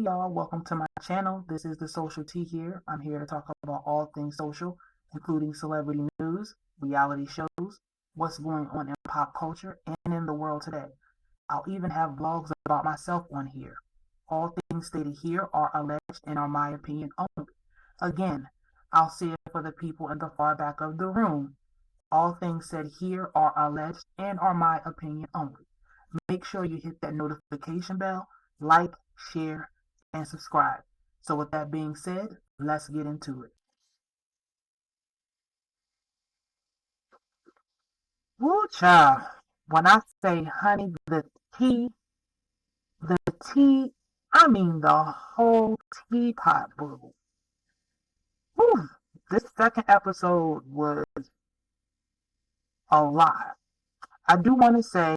y'all, welcome to my channel. This is the Social T here. I'm here to talk about all things social, including celebrity news, reality shows, what's going on in pop culture and in the world today. I'll even have vlogs about myself on here. All things stated here are alleged and are my opinion only. Again, I'll say it for the people in the far back of the room. All things said here are alleged and are my opinion only. Make sure you hit that notification bell, like, share, and subscribe. So with that being said, let's get into it. Woo child. When I say honey, the tea, I mean the whole teapot brew. Woo. This second episode was a lot. I do want to say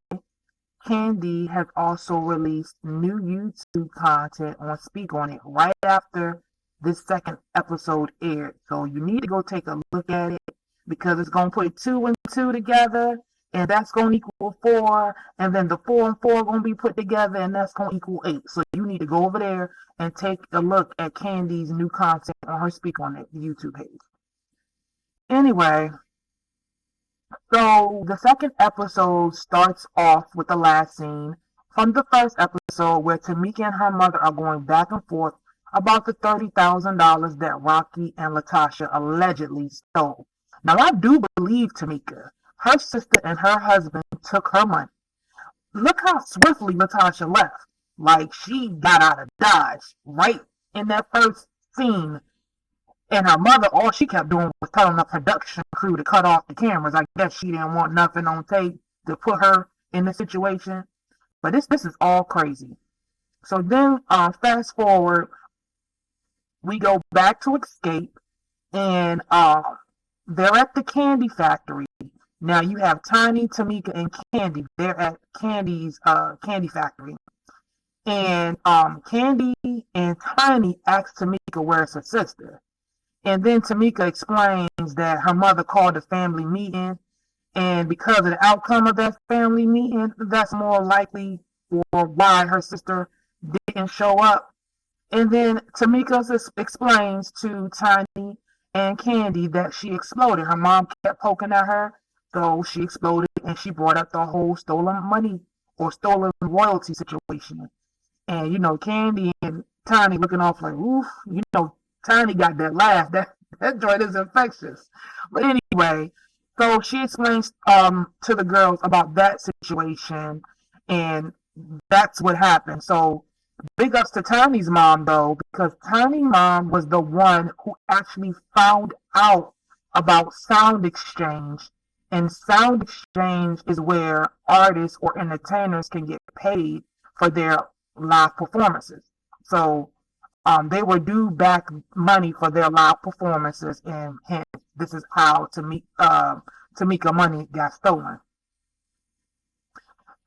Kandi has also released new YouTube content on Speak On It right after this second episode aired. So you need to go take a look at it because it's going to put 2 and 2 together and that's going to equal 4. And then the 4 and 4 are going to be put together and that's going to equal 8. So you need to go over there and take a look at Kandi's new content on her Speak On It YouTube page. Anyway, so the second episode starts off with the last scene from the first episode where Tamika and her mother are going back and forth about the $30,000 that Rocky and Latasha allegedly stole. Now I do believe Tamika. Her sister and her husband took her money. Look how swiftly Latasha left. Like she got out of Dodge right in that first scene. And her mother, all she kept doing was telling the production crew to cut off the cameras. I guess she didn't want nothing on tape to put her in the situation. But this is all crazy. So then, fast forward, we go back to Xscape, and they're at the candy factory. Now you have Tiny, Tamika, and Kandi. They're at Kandi's candy factory. And Kandi and Tiny ask Tamika where's her sister. And then Tamika explains that her mother called a family meeting, and because of the outcome of that family meeting, that's more likely or why her sister didn't show up. And then Tamika explains to Tiny and Kandi that she exploded. Her mom kept poking at her, so she exploded, and she brought up the whole stolen money or stolen royalty situation. And, Kandi and Tiny looking off like, oof, Tiny got that laugh. That joint is infectious. But anyway, so she explains to the girls about that situation, and that's what happened. So big ups to Tiny's mom though, because Tiny's mom was the one who actually found out about Sound Exchange, and Sound Exchange is where artists or entertainers can get paid for their live performances. So they were due back money for their live performances, and hence this is how Tamika money got stolen.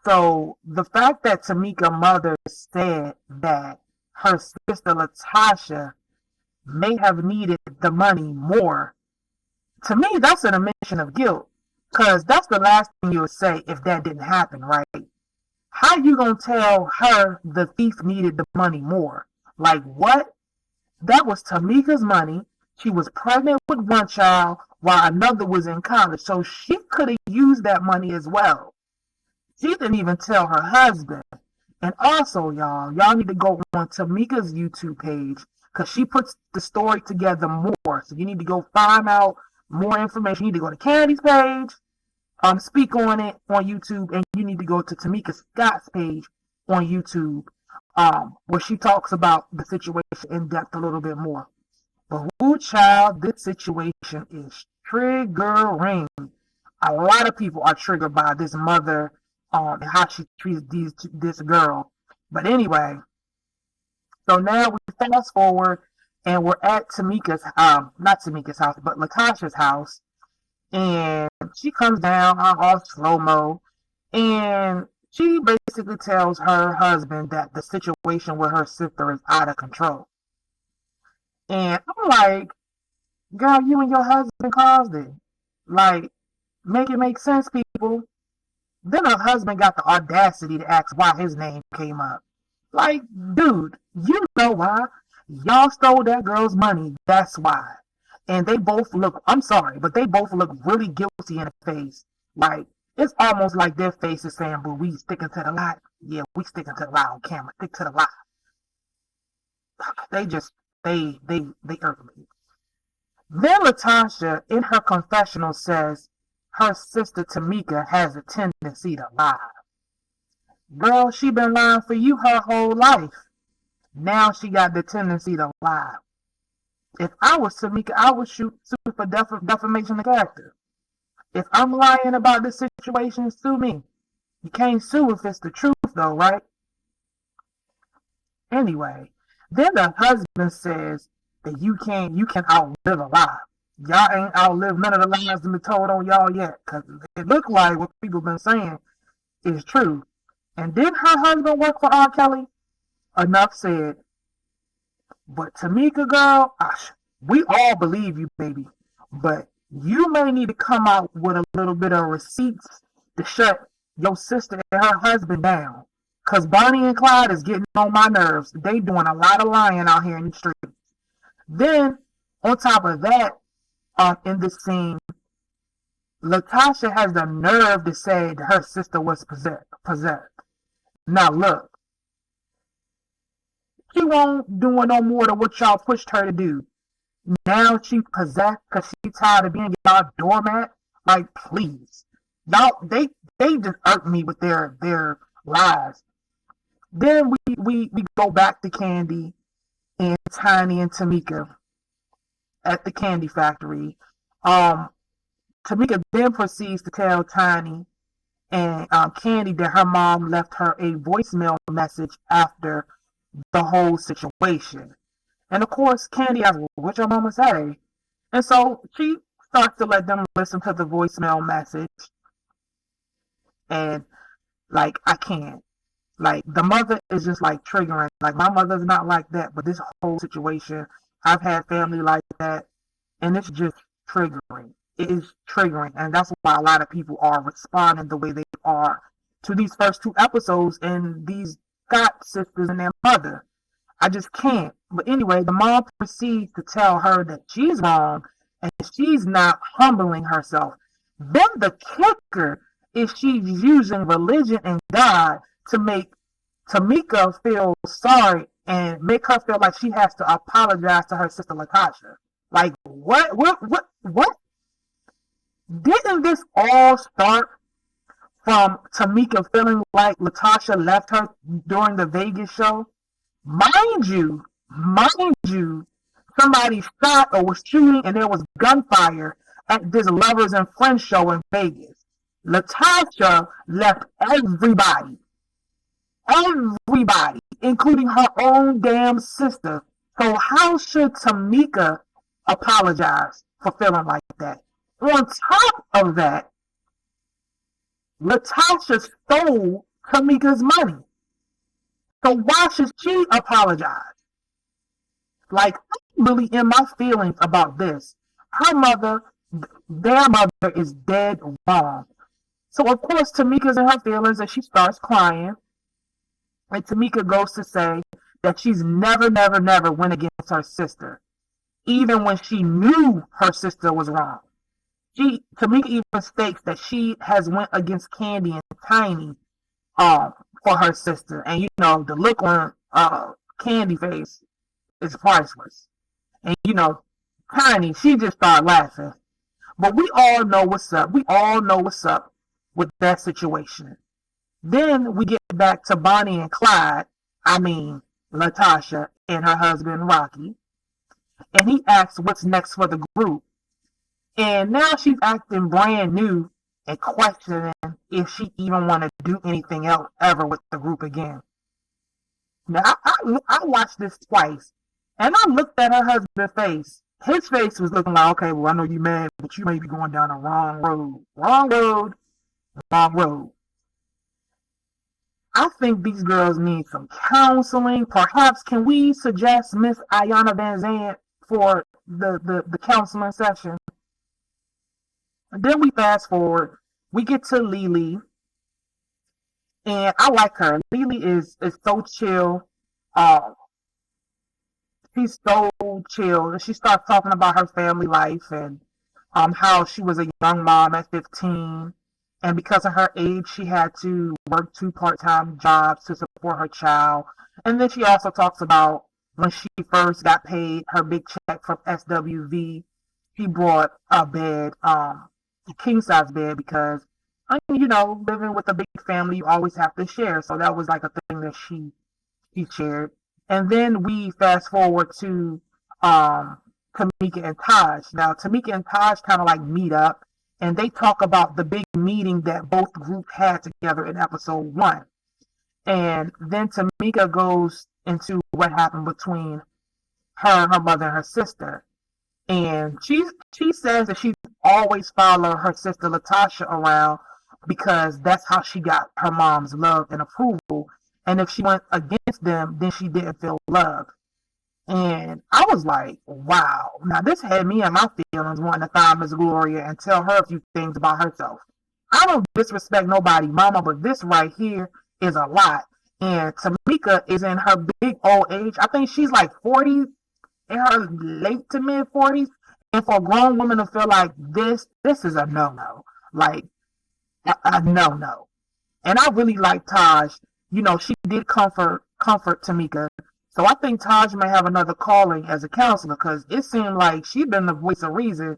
So the fact that Tamika's mother said that her sister Latasha may have needed the money more, to me that's an admission of guilt, because that's the last thing you would say if that didn't happen, right? How you gonna tell her the thief needed the money more? Like what? That was Tamika's money. She was pregnant with one child while another was in college. So she could have used that money as well. She didn't even tell her husband. And also, y'all need to go on Tamika's YouTube page because she puts the story together more. So you need to go find out more information. You need to go to Kandi's page, Speak On It on YouTube, and you need to go to Tamika Scott's page on YouTube, where she talks about the situation in depth a little bit more. But who child, this situation is triggering. A lot of people are triggered by this mother and how she treats this girl. But anyway, so now we fast forward and we're at Tamika's, not Tamika's house, but Latasha's house. And she comes down all slow-mo, and she basically tells her husband that the situation with her sister is out of control. And I'm like, girl, you and your husband caused it. Like, make it make sense, people. Then her husband got the audacity to ask why his name came up. Like, dude, you know why? Y'all stole that girl's money. That's why. And they both look, I'm sorry, but they both look really guilty in the face. Like, it's almost like their face is saying, but we sticking to the lie. Yeah, we sticking to the lie on camera. Stick to the lie. They just, they irk me. Then Latasha, in her confessional, says her sister Tamika has a tendency to lie. Girl, she been lying for you her whole life. Now she got the tendency to lie. If I was Tamika, I would sue for defamation of character. If I'm lying about this situation, sue me. You can't sue if it's the truth, though, right? Anyway, then the husband says that you can outlive a lie. Y'all ain't outlived none of the lies that been told on y'all yet, because it looked like what people been saying is true. And did her husband work for R. Kelly? Enough said. But Tamika, girl, we all believe you, baby. But you may need to come out with a little bit of receipts to shut your sister and her husband down. Because Bonnie and Clyde is getting on my nerves. They doing a lot of lying out here in the streets. Then, on top of that, in this scene, Latasha has the nerve to say that her sister was possessed. Now look, she won't do no more than what y'all pushed her to do. Now she's possessed because she's tired of being y'all doormat. Like, please. Y'all, they just irk me with their lies. Then we go back to Kandi and Tiny and Tamika at the candy factory. Tamika then proceeds to tell Tiny and Kandi that her mom left her a voicemail message after the whole situation. And of course, Kandi asks, well, what your mama say? And so she starts to let them listen to the voicemail message. And, like, I can't. Like, the mother is just, like, triggering. Like, my mother's not like that, but this whole situation, I've had family like that, and it's just triggering. It is triggering, and that's why a lot of people are responding the way they are to these first two episodes and these Scott sisters and their mother. I just can't. But anyway, the mom proceeds to tell her that she's wrong and she's not humbling herself. Then the kicker is she's using religion and God to make Tamika feel sorry and make her feel like she has to apologize to her sister Latasha. Like, what? Didn't this all start from Tamika feeling like Latasha left her during the Vegas show? Mind you, somebody shot or was shooting and there was gunfire at this Lovers and Friends show in Vegas. Latasha left everybody, including her own damn sister. So how should Tamika apologize for feeling like that? On top of that, Latasha stole Tamika's money. So why should she apologize? Like, I'm really in my feelings about this. Her mother, their mother is dead wrong. So of course Tamika's in her feelings and she starts crying. And Tamika goes to say that she's never went against her sister, even when she knew her sister was wrong. Tamika even states that she has went against Kandi and Tiny for her sister. And you know, the look on Kandi face is priceless. And you know, Tiny, she just started laughing. But we all know what's up. We all know what's up with that situation. Then we get back to Bonnie and Clyde, Latasha and her husband Rocky. And he asks what's next for the group. And now she's acting brand new and questioning if she even want to do anything else ever with the group again. Now, I watched this twice, and I looked at her husband's face. His face was looking like, okay, well, I know you mad, but you may be going down the wrong road. Wrong road. I think these girls need some counseling. Perhaps can we suggest Miss Ayana Van Zandt for the counseling session? And then we fast forward. We get to Lelee. And I like her. Lelee is so chill. Um, she's so chill. She starts talking about her family life and how she was a young mom at 15, and because of her age, she had to work two part-time jobs to support her child. And then she also talks about when she first got paid her big check from SWV, she brought a bed, a king size bed, because living with a big family, you always have to share. So that was like a thing that she shared. And then we fast forward to um, Tamika and Taj. Now, Tamika and Taj kind of like meet up and they talk about the big meeting that both groups had together in episode one. And then Tamika goes into what happened between her mother, and her sister. And she says that she's always followed her sister Latasha around because that's how she got her mom's love and approval. And if she went against them, then she didn't feel loved. And I was like, wow. Now this had me in my feelings wanting to find Miss Gloria and tell her a few things about herself. I don't disrespect nobody, mama, but this right here is a lot. And Tamika is in her big old age. I think she's like 40, in her late to mid 40s. And for a grown woman to feel like this is a no-no. Like, a no-no. And I really like Taj. She did comfort Tamika. So I think Taj may have another calling as a counselor because it seemed like she's been the voice of reason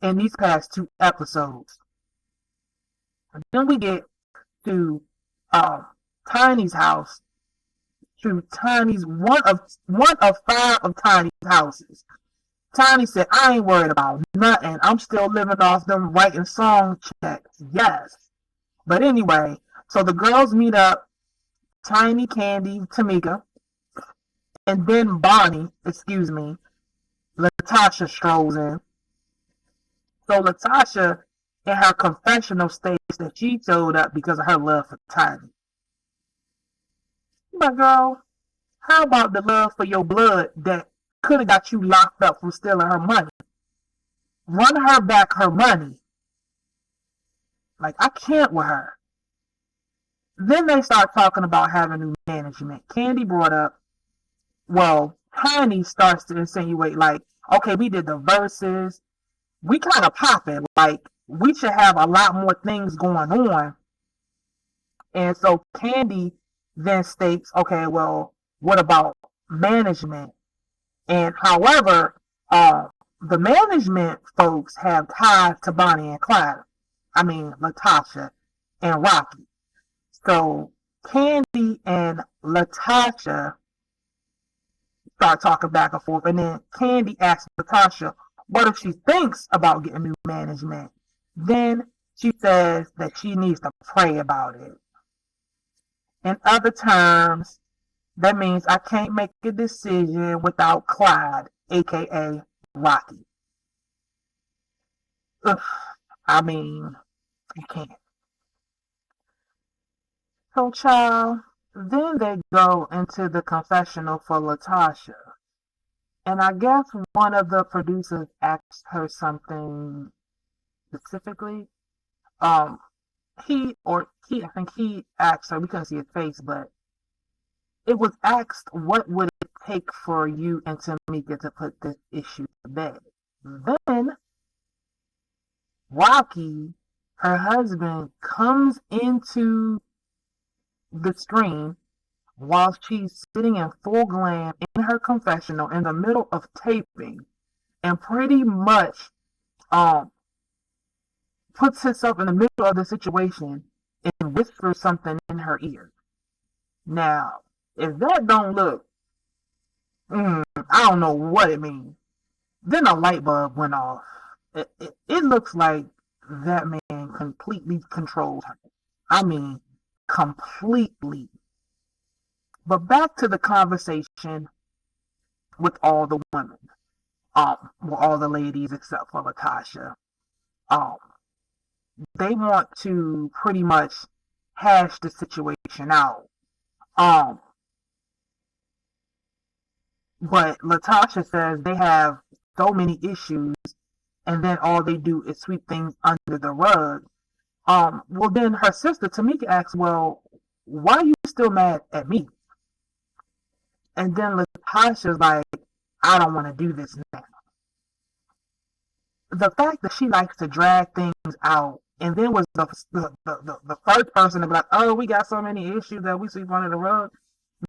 in these past two episodes. And then we get to Tiny's house, to Tiny's one of five of Tiny's houses. Tiny said, I ain't worried about nothing. I'm still living off them writing song checks. Yes. But anyway, so the girls meet up, Tiny, Kandi, Tamika, and then Latasha strolls in. So Latasha, in her confessional, states that she showed up because of her love for Tiny. But girl, how about the love for your blood that could have got you locked up from stealing her money? Run her back her money. Like, I can't with her. Then they start talking about having new management. Kandi brought up, Tiny starts to insinuate, like, okay, we did the verses. We kind of popping. Like, we should have a lot more things going on. And so Kandi then states, okay, well, what about management? And however, the management folks have ties to Bonnie and Clyde. I mean, Latasha and Rocky. So Kandi and Latasha start talking back and forth. And then Kandi asks Latasha what if she thinks about getting new management. Then she says that she needs to pray about it. In other terms, that means I can't make a decision without Clyde, a.k.a. Rocky. Ugh, I mean, you can't. So, child, then they go into the confessional for Latasha. And I guess one of the producers asked her something specifically. I think he asked her, we couldn't see his face, but it was asked, what would it take for you and Tamika to put this issue to bed? Then Rocky, her husband, comes into the screen while she's sitting in full glam in her confessional in the middle of taping and pretty much puts himself in the middle of the situation and whispers something in her ear. Now, if that don't look, I don't know what it means. Then a light bulb went off. It looks like that man completely controls her. I mean, completely. But back to the conversation with all the women, with all the ladies except for Latasha. They want to pretty much hash the situation out. But Latasha says they have so many issues, and then all they do is sweep things under the rug. Well, then her sister Tamika asks, well, why are you still mad at me? And then Latasha's like, I don't want to do this now. The fact that she likes to drag things out and then was the first person to be like, oh, we got so many issues that we sweep under the rug.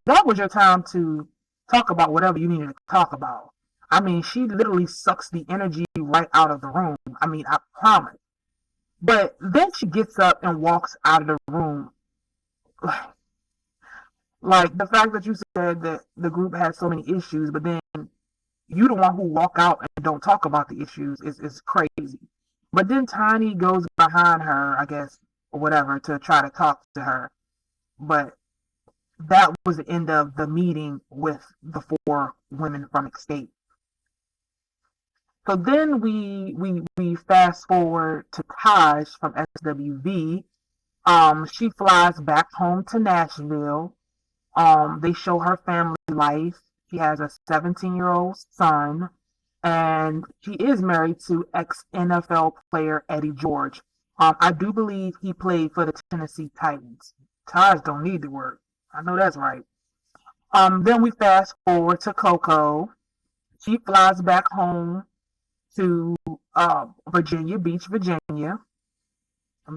That was your time to talk about whatever you needed to talk about. I mean, she literally sucks the energy right out of the room. I mean, I promise. But then she gets up and walks out of the room. Like the fact that you said that the group has so many issues, but then you the one who walk out and don't talk about the issues is crazy. But then Tiny goes behind her, I guess, or whatever, to try to talk to her. But that was the end of the meeting with the 4 women from Xscape. So then we fast forward to Taj from SWV. She flies back home to Nashville. They show her family life. She has a 17-year-old son, and she is married to ex-NFL player Eddie George. I do believe he played for the Tennessee Titans. Taj don't need to work. I know that's right. Then we fast forward to Coko. She flies back home to Virginia Beach, Virginia.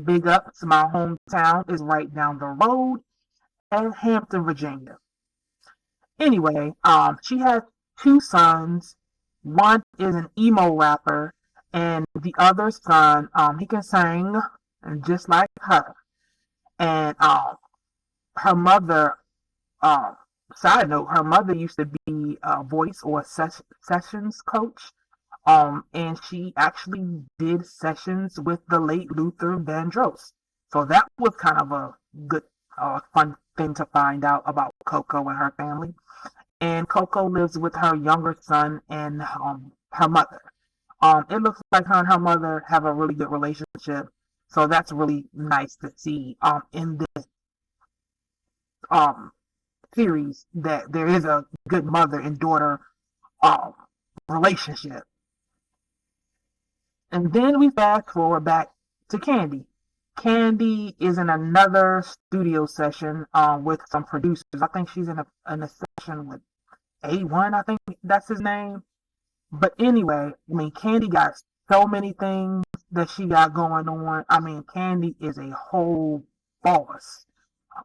Big ups, my hometown is right down the road at Hampton, Virginia. Anyway, she has 2 sons. One is an emo rapper, and the other son, he can sing just like her. And her mother, side note, her mother used to be a voice or a sessions coach. And she actually did sessions with the late Luther Vandross. So that was kind of a good, fun thing to find out about Coko and her family. And Coko lives with her younger son and her mother. It looks like her and her mother have a really good relationship. So that's really nice to see in this series that there is a good mother and daughter relationship. And then we fast forward back to Kandi. Kandi is in another studio session with some producers. I think she's in a session with A1, I think that's his name. But anyway, I mean, Kandi got so many things that she got going on. I mean, Kandi is a whole boss.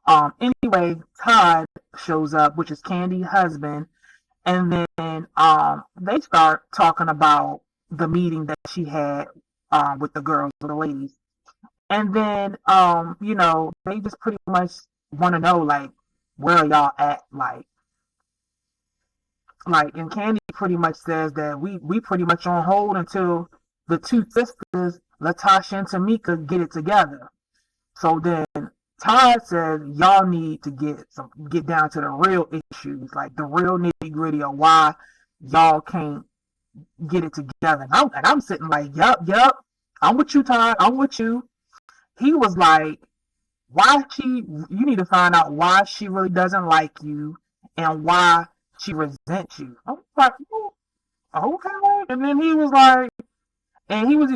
Anyway, Todd shows up, which is Kandi's husband, and then they start talking about the meeting that she had with the girls, with the ladies. And then, they just pretty much want to know, like, where are y'all at? Like, and Kandi pretty much says that we pretty much on hold until the 2 sisters, Latasha and Tamika, get it together. So then Todd says y'all need to get down to the real issues, like the real nitty gritty of why y'all can't get it together. And I'm sitting like, yup, I'm with you, Todd. I'm with you. He was like, you need to find out why she really doesn't like you and why she resents you. I was like, okay. And then he was like,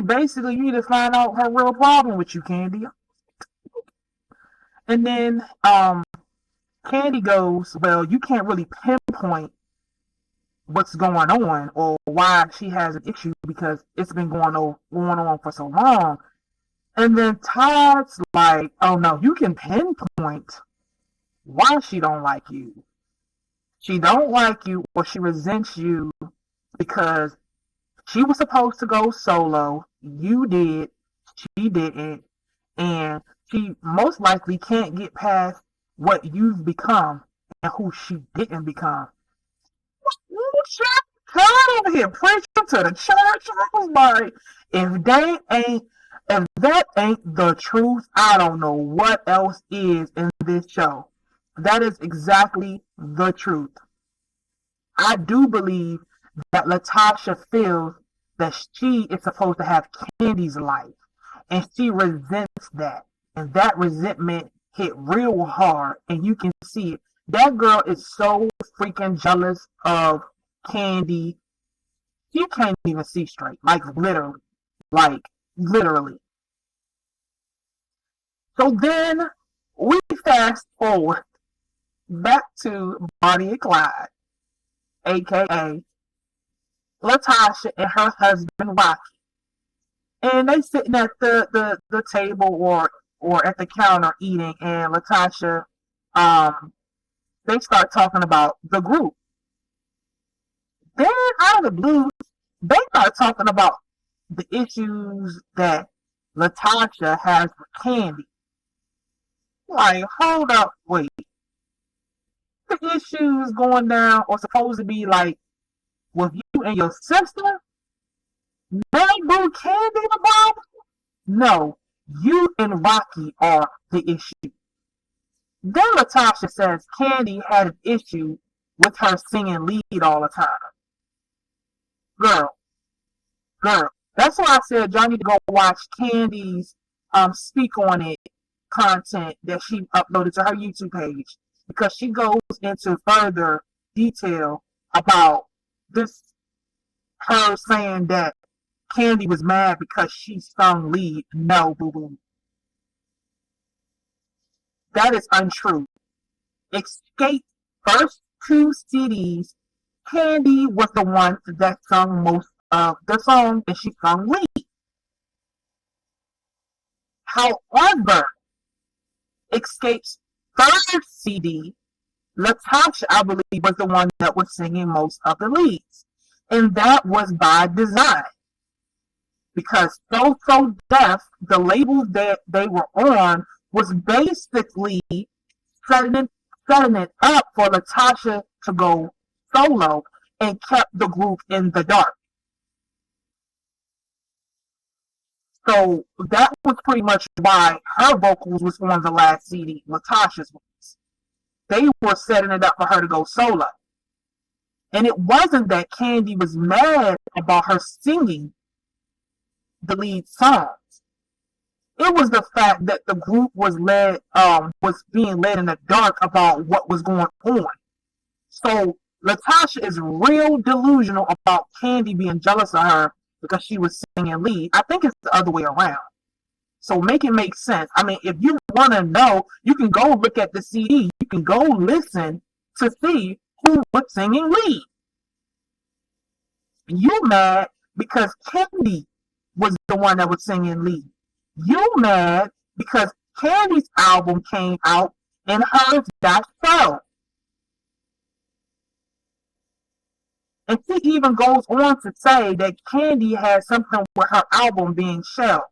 basically, you need to find out her real problem with you, Kandi. And then Kandi goes, well, you can't really pinpoint what's going on or why she has an issue because it's been going on for so long. And then Todd's like, oh no, you can pinpoint why she don't like you. She don't like you or she resents you because she was supposed to go solo. You did. She didn't. And she most likely can't get past what you've become and who she didn't become. Todd over here preaching to the church. I was like, if that ain't the truth, I don't know what else is in this show. That is exactly the truth. I do believe that Latasha feels that she is supposed to have Kandi's life. And she resents that. And that resentment hit real hard. And you can see it. That girl is so freaking jealous of Kandi. She can't even see straight. Like, literally. So then We fast forward back to Bonnie and Clyde, aka Latasha and her husband Rocky. And they sitting at the table or at the counter eating, and Latasha, they start talking about the group. Then out of the blue, they start talking about the issues that Latasha has with Kandi. Like, hold up, wait. The issues going down or supposed to be like with you and your sister? Now boo Kandi the problem? No, you and Rocky are the issue. Then Latasha says Kandi had an issue with her singing lead all the time. Girl. That's why I said y'all need to go watch Kandi's Speak On It content that she uploaded to her YouTube page, because she goes into further detail about this, her saying that Kandi was mad because she sung lead. No, boo-boo. That is untrue. Xscape first 2 CDs, Kandi was the one that sung most of the songs, and she sung lead. However, Xscape's 3rd CD, Latasha, I believe, was the one that was singing most of the leads. And that was by design. Because So Def, the label that they were on, was basically setting it up for Latasha to go solo and kept the group in the dark. So that was pretty much why her vocals was on the last CD, Latasha's ones. They were setting it up for her to go solo. And it wasn't that Kandi was mad about her singing the lead songs. It was the fact that the group was being led in the dark about what was going on. So Latasha is real delusional about Kandi being jealous of her because she was singing lead. I think it's the other way around. So make it make sense. I mean, if you want to know, you can go look at the CD. You can go listen to see who was singing lead. You mad because Kandi was the one that was singing lead. You mad because Kandi's album came out and hers got shelved. And she even goes on to say that Kandi had something with her album being shelved.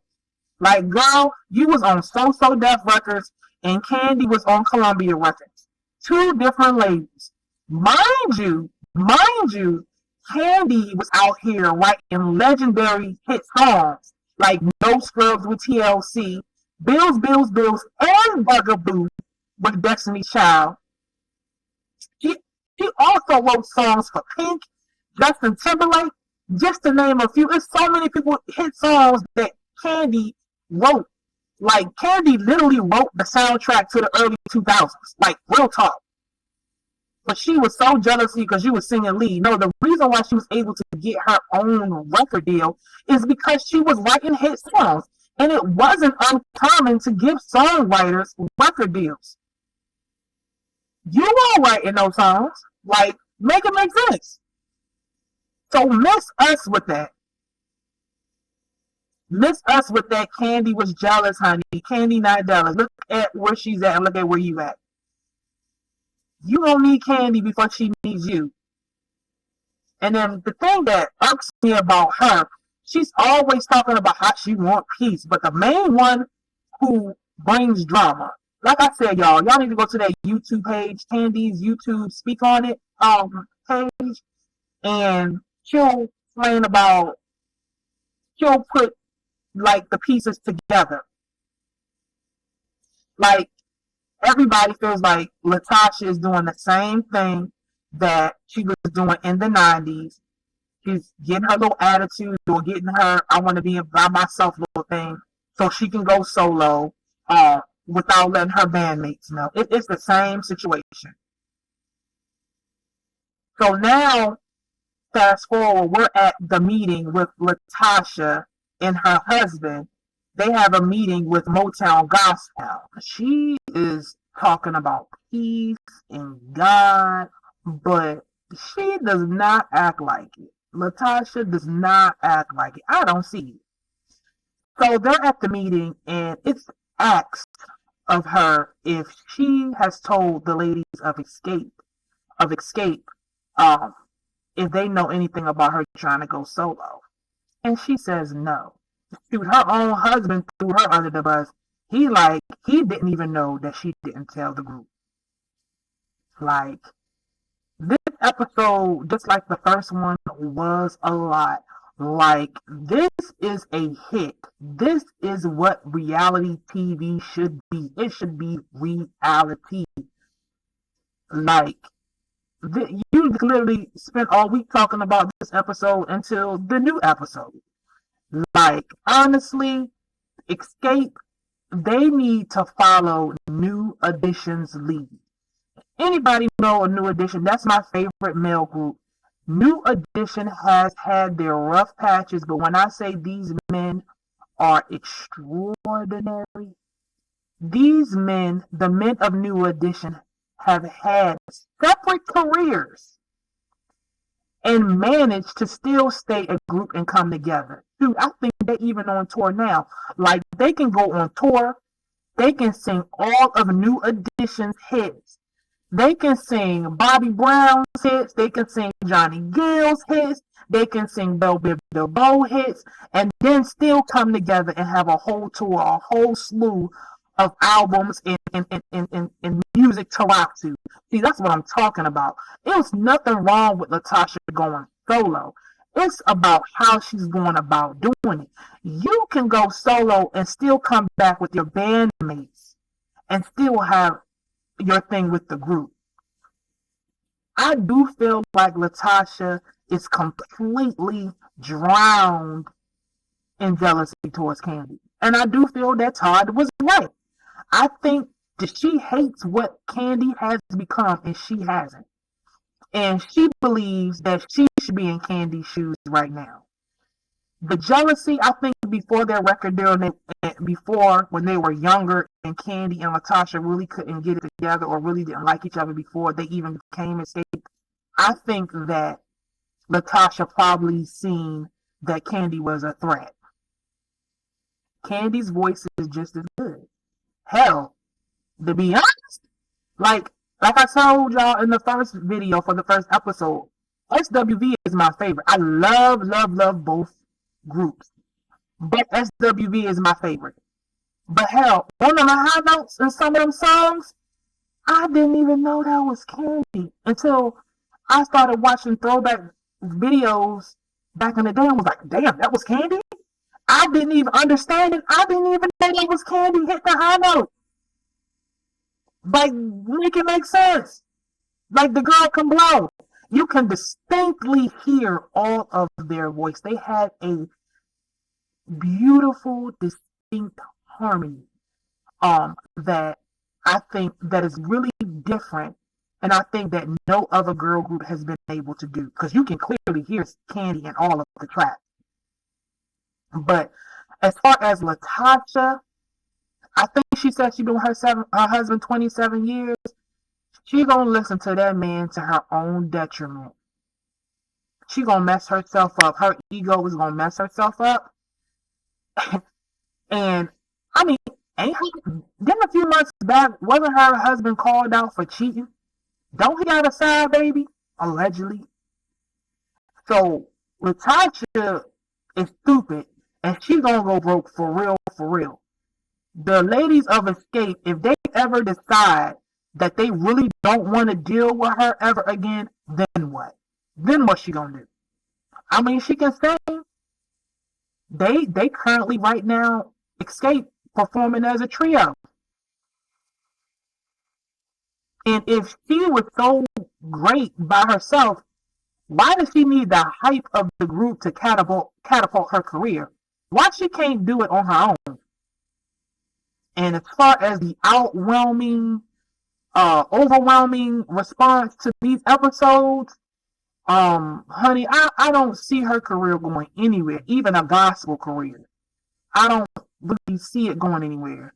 Like, girl, you was on So Def Records and Kandi was on Columbia Records. 2 different labels. Mind you, Kandi was out here writing legendary hit songs like No Scrubs with TLC, Bills, and Bugaboo with Destiny's Child. She also wrote songs for Pink, Justin Timberlake, just to name a few. There's so many people hit songs that Kandi wrote. Like, Kandi literally wrote the soundtrack to the early 2000s. Like, real talk. But she was so jealous because she was singing lead. No, the reason why she was able to get her own record deal is because she was writing hit songs. And it wasn't uncommon to give songwriters record deals. You weren't writing those songs. Like, make it make sense. So miss us with that. Miss us with that. Kandi was jealous, honey. Kandi not jealous. Look at where she's at and look at where you at. You don't need Kandi before she needs you. And then the thing that irks me about her, she's always talking about how she wants peace. But the main one who brings drama, like I said, y'all need to go to that YouTube page, Kandi's YouTube Speak On It page, and she'll put like the pieces together. Like, everybody feels like Latasha is doing the same thing that she was doing in the 90s. She's getting her little attitude or getting her I want to be by myself little thing so she can go solo without letting her bandmates know. It's the same situation. So now, fast forward, we're at the meeting with Latasha and her husband, they have a meeting with Motown Gospel. She is talking about peace and God, but she does not act like it. Latasha does not act like it. I don't see it. So they're at the meeting, and it's asked of her if she has told the ladies of Xscape, um, if they know anything about her trying to go solo. And she says no. Shoot, her own husband threw her under the bus. He didn't even know that she didn't tell the group. Like, this episode, just like the first one, was a lot. Like, this is a hit. This is what reality TV should be. It should be reality. Like, you literally spent all week talking about this episode until the new episode. Like, honestly, Xscape, they need to follow New Edition's lead. Anybody know a New Edition? That's my favorite male group. New Edition has had their rough patches, but when I say these men are extraordinary, these men, the men of New Edition, have had separate careers and managed to still stay a group and come together. Dude, I think they're even on tour now. Like, they can go on tour. They can sing all of New Edition's hits. They can sing Bobby Brown's hits. They can sing Johnny Gill's hits. They can sing Bell Biv DeVoe hits. And then still come together and have a whole tour, a whole slew of albums and music to rock to. See, that's what I'm talking about. It was nothing wrong with Latasha going solo. It's about how she's going about doing it. You can go solo and still come back with your bandmates and still have your thing with the group. I do feel like Latasha is completely drowned in jealousy towards Kandi. And I do feel that Todd was right. I think that she hates what Kandi has become and she hasn't. And she believes that she should be in Kandi's shoes right now. The jealousy, I think, before their record deal, before when they were younger and Kandi and Latasha really couldn't get it together or really didn't like each other before they even became Xscape, I think that Latasha probably seen that Kandi was a threat. Kandi's voice is just as good. Hell, to be honest, like I told y'all in the first video for the first episode, SWV is my favorite. I love both groups. But SWV is my favorite. But hell, one of the high notes in some of them songs, I didn't even know that was Kandi until I started watching throwback videos back in the day and was like, damn, that was Kandi? I didn't even understand it. I didn't even know that was Kandi hit the high note. Like, make it make sense. Like, the girl can blow. You can distinctly hear all of their voice. They had a beautiful, distinct harmony that I think that is really different, and I think that no other girl group has been able to do, because you can clearly hear Kandi in all of the tracks. But as far as Latasha, I think she said she's been with her husband 27 years. She gonna listen to that man to her own detriment. She gonna mess herself up. Her ego is gonna mess herself up. And I mean, then a few months back, wasn't her husband called out for cheating? Don't he got a side baby? Allegedly. So Latasha is stupid, and she gonna go broke for real, for real. The ladies of Xscape, if they ever decide that they really don't want to deal with her ever again, then what? Then what's she gonna do? I mean, she can sing. They currently right now Xscape performing as a trio. And if she was so great by herself, why does she need the hype of the group to catapult her career? Why she can't do it on her own? And as far as the overwhelming response to these episodes, honey, I don't see her career going anywhere, even a gospel career. I don't really see it going anywhere.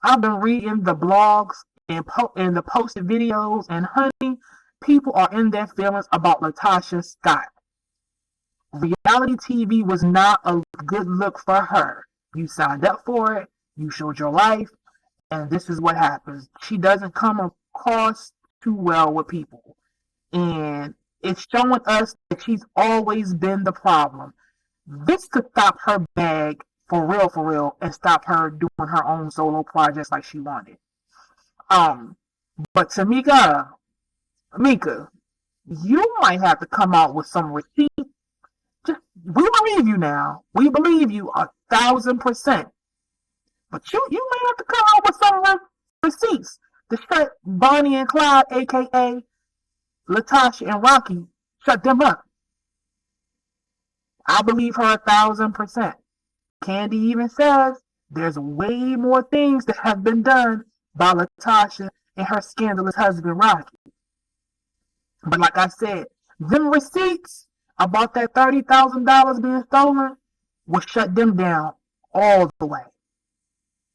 I've been reading the blogs and the posted videos, and honey, people are in their feelings about Latasha Scott. Reality TV was not a good look for her. You signed up for it, you showed your life, and this is what happens. She doesn't come across too well with people. And it's showing us that she's always been the problem. This could stop her bag for real, and stop her doing her own solo projects like she wanted. Um, but Tamika, you might have to come out with some receipts. We believe you now. We believe you 1,000%. But you may have to come out with some receipts to shut Bonnie and Clyde, aka Latasha and Rocky, shut them up. I believe her 1,000%. Kandi even says there's way more things that have been done by Latasha and her scandalous husband Rocky. But like I said, them receipts about that $30,000 being stolen will shut them down all the way.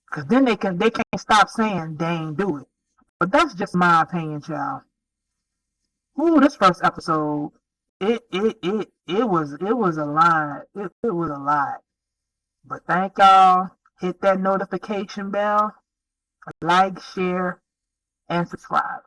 Cause then they can't stop saying they ain't do it. But that's just my opinion, child. Ooh, this first episode, it was a lot. It was a lot. But thank y'all. Hit that notification bell, like, share, and subscribe.